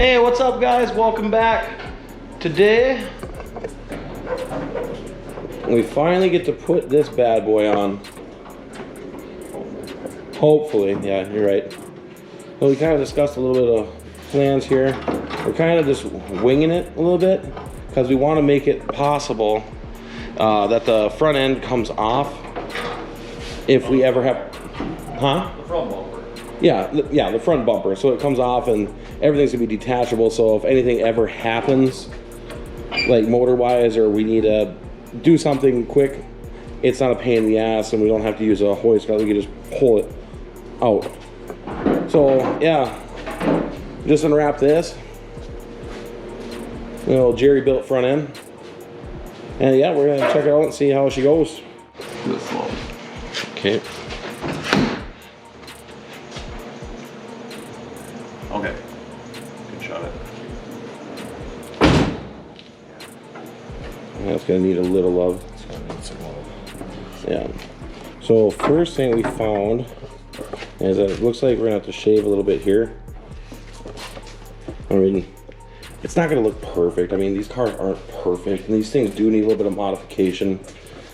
Hey, what's up guys? Welcome back. Today, we finally get to put this bad boy on. Hopefully, yeah, you're right. Well, we kind of discussed a little bit of plans here. We're kind of just winging it a little bit because we want to make it possible that the front end comes off if we ever have, huh? The front bumper. Yeah, the front bumper. So it comes off and everything's gonna be detachable. So if anything ever happens, like motor-wise, or we need to do something quick, it's not a pain in the ass, and we don't have to use a hoist. We can just pull it out. So yeah, just unwrap this. Little JerryBuilt front end, and yeah, we're gonna check it out and see how she goes. This slow. Okay. Okay. Good shot it. That's gonna need a little love. It's gonna need some love. Yeah. So first thing we found is that it looks like we're gonna have to shave a little bit here. I mean, it's not gonna look perfect. I mean, these cars aren't perfect, and these things do need a little bit of modification,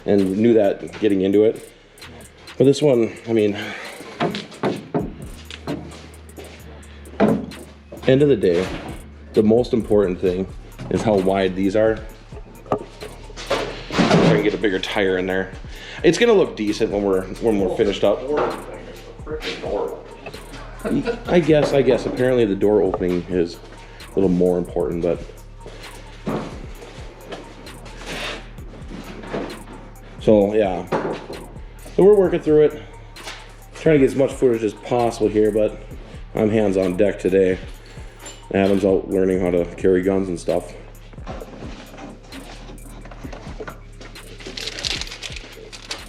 and we knew that getting into it. But this one, I mean, end of the day, the most important thing is how wide these are. I can get a bigger tire in there. It's gonna look decent when we're finished up. I guess apparently the door opening is a little more important, but so yeah. So we're working through it, trying to get as much footage as possible here, but I'm hands on deck today. Adam's out learning how to carry guns and stuff.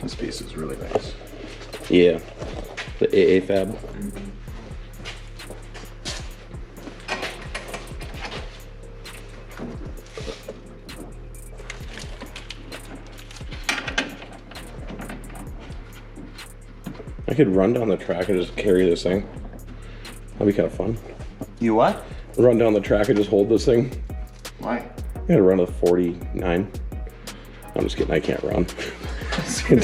This piece is really nice. Yeah, the AA fab. I could run down the track and just carry this thing. That'd be kind of fun. You what? Run down the track and just hold this thing. Why? I gotta run a 49. I'm just kidding, I can't run. It'll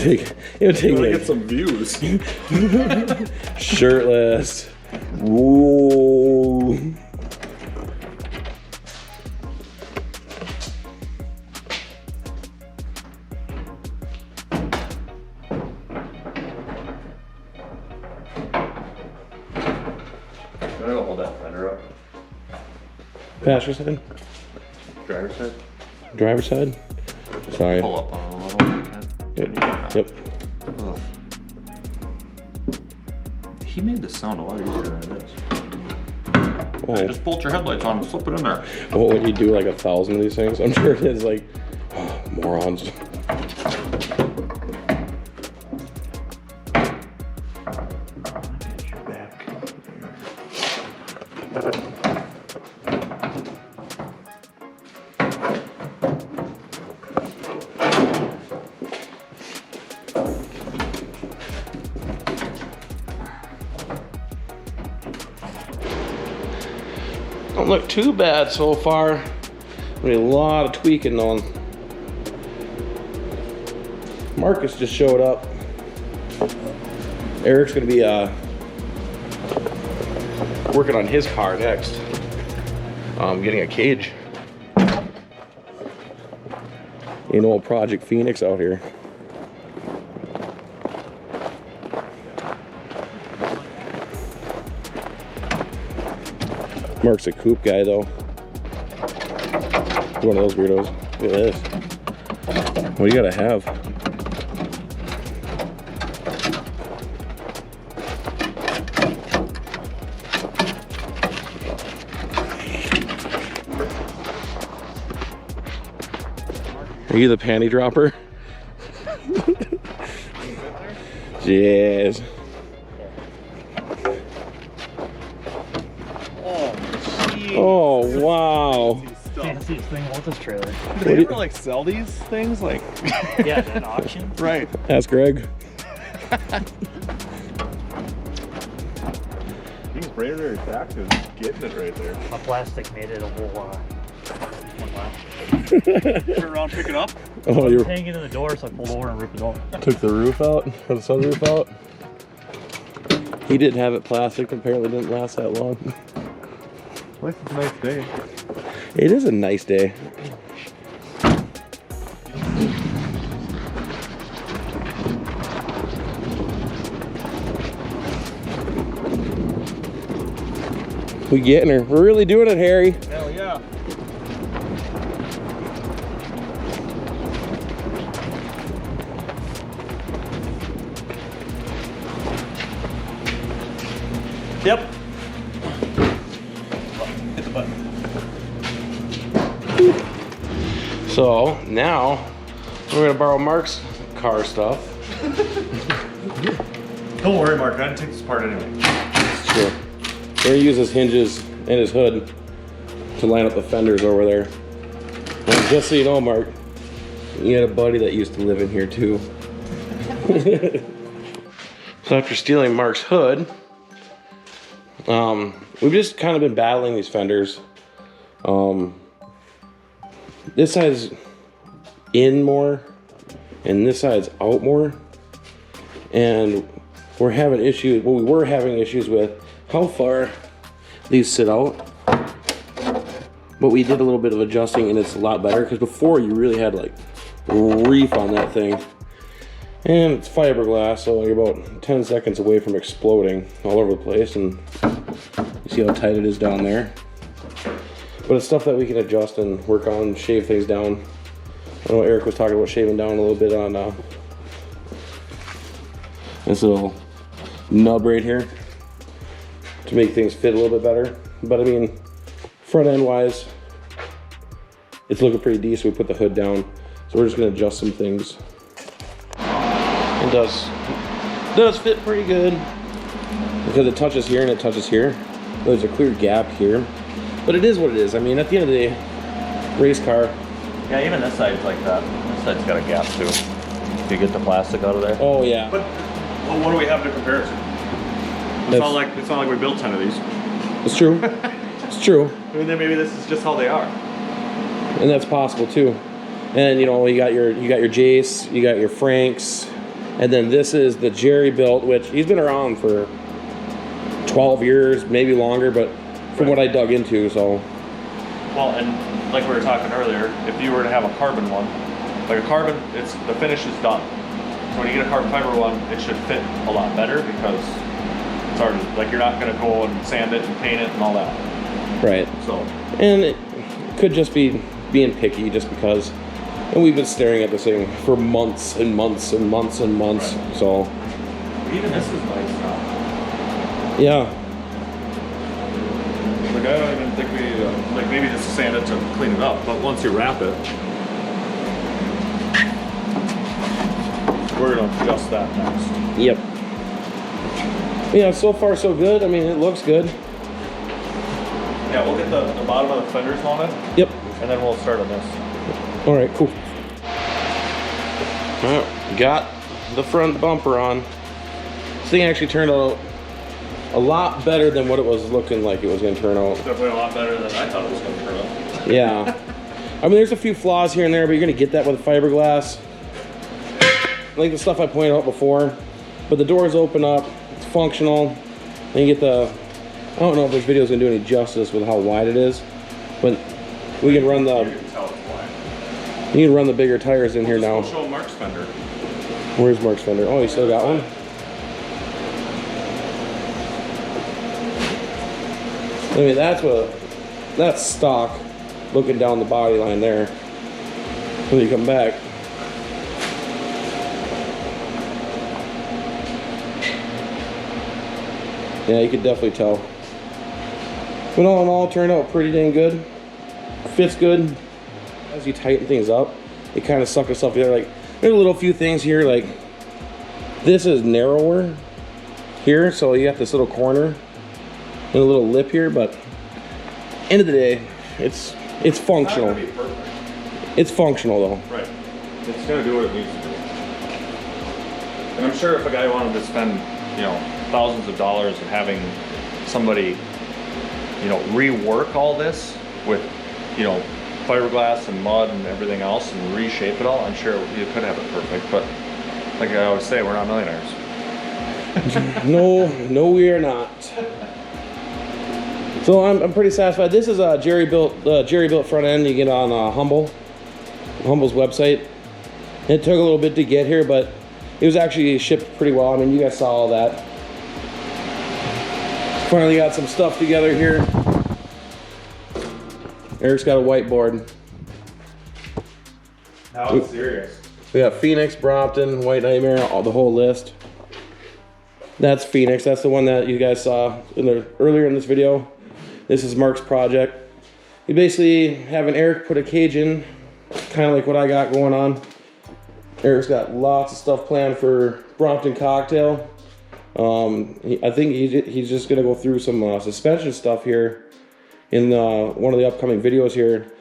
take me. me Get some views. shirtless. Whoa. I'm gonna hold that fender up. Passenger side? Driver's side? Driver's side? Sorry. Pull up on a little if you can. Yep. Ugh. He made this sound a lot easier than it is. Oh. Just bolt your headlights on and slip it in there. What would you do, like 1,000 of these things? I'm sure it is like, oh, morons. Don't look too bad so far. I mean, a lot of tweaking on. Marcus just showed up. Eric's gonna be working on his car next. Getting a cage. You know, Project Phoenix out here. Mark's a coupe guy though. One of those weirdos. Look at this. What do you gotta have? Are you the panty dropper? Yes. Oh, wow. Fanciest thing about this trailer. Do they ever like sell these things? Like, Yeah, at an auction. right. Ask Greg. These sprayed back is getting it right there. A plastic made it a whole lot. Turn around, pick it up. Oh, you Hanging in the door, so I pulled over and ripped it off. took the roof out, or the sunroof out. He didn't have it plastic, apparently didn't last that long. At least it's a nice day. It is a nice day. We getting her. We're really doing it, Harry. Hell yeah. Yep. Hit the button. So now we're gonna borrow Mark's car stuff. Don't worry, Mark. I didn't take this apart anyway. Sure. We're gonna use his hinges and his hood to line up the fenders over there. And just so you know, Mark, you had a buddy that used to live in here too. So after stealing Mark's hood, we've just kind of been battling these fenders. This side's in more, and this side's out more. And we're having issues, well, we were having issues with how far these sit out. But we did a little bit of adjusting and it's a lot better, because before you really had like reef on that thing. And it's fiberglass, so you're about 10 seconds away from exploding all over the place, and you see how tight it is down there. But it's stuff that we can adjust and work on, shave things down. I know Eric was talking about shaving down a little bit on this little nub right here to make things fit a little bit better. But I mean, front end wise, it's looking pretty decent. We put the hood down, so we're just gonna adjust some things. It does fit pretty good because it touches here and it touches here. There's a clear gap here, but it is what it is. I mean, at the end of the day, race car. Yeah, even this side's like that. This side's got a gap too. If you get the plastic out of there. Oh yeah. But well, what do we have to compare it to? It's not like we built 10 of these. It's true. It's true. I mean, then maybe this is just how they are. And that's possible too. And you know, you got your Jace, you got your Franks, and then this is the JerryBuilt, which he's been around for 12 years, maybe longer, but from what I dug into, so. Well, and like we were talking earlier, if you were to have a carbon one, like a carbon, it's the finish is done. So when you get a carbon fiber one, it should fit a lot better because it's already, like you're not gonna go and sand it and paint it and all that. Right. So. And it could just be being picky just because, and we've been staring at this thing for months and months and months and months, Right. So. Even this is nice now. Yeah. Like, I don't even think we, like maybe just sand it to clean it up, but once you wrap it, we're gonna adjust that next. Yep. Yeah, so far so good. I mean, it looks good. Yeah, we'll get the bottom of the fenders mounted, Yep. and then we'll start on this. All right, cool. All right, got the front bumper on. This thing actually turned out a lot better than what it was looking like it was going to turn out. Definitely a lot better than I thought it was going to turn out. Yeah. I mean, there's a few flaws here and there, but you're going to get that with fiberglass. Like the stuff I pointed out before. But the doors open up, it's functional. And you get the, I don't know if this video is going to do any justice with how wide it is, but we can run the, You can tell it's wide. you can run the bigger tires in here now. We'll show Mark's fender. Where's Mark's fender? Oh, you still got one? I mean, that's stock looking down the body line there. When you come back. Yeah, you could definitely tell. But all in all, it turned out pretty dang good. Fits good. As you tighten things up, it kind of sucks itself together. Like, there's a little few things here, like this is narrower here, so you got this little corner and a little lip here, but end of the day, it's functional. It's not gonna be perfect. It's functional though. Right. It's gonna do what it needs to do. And I'm sure if a guy wanted to spend, you know, thousands of dollars and having somebody, you know, rework all this with, you know, fiberglass and mud and everything else and reshape it all, I'm sure you could have it perfect. But like I always say, we're not millionaires. No, we are not. So I'm pretty satisfied. This is a JerryBuilt front end you get on Humble's website. It took a little bit to get here, but it was actually shipped pretty well. I mean, you guys saw all that. Finally got some stuff together here. Eric's got a whiteboard. Now it's serious. We got Phoenix, Brompton, White Nightmare, the whole list. That's Phoenix. That's the one that you guys saw earlier in this video. This is Mark's project. You basically having Eric put a cage in, kind of like what I got going on. Eric's got lots of stuff planned for Brompton Cocktail. I think he's just gonna go through some suspension stuff here in one of the upcoming videos here,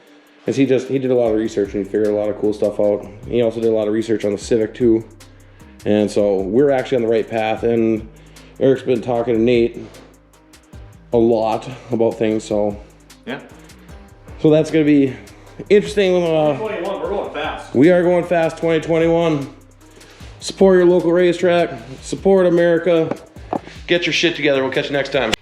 because he did a lot of research and he figured a lot of cool stuff out. He also did a lot of research on the Civic too, and so we're actually on the right path. And Eric's been talking to Nate a lot about things, so Yeah. so that's gonna be interesting. 21, we're going fast. We are going fast 2021. Support your local racetrack. Support America. Get your shit together. We'll catch you next time.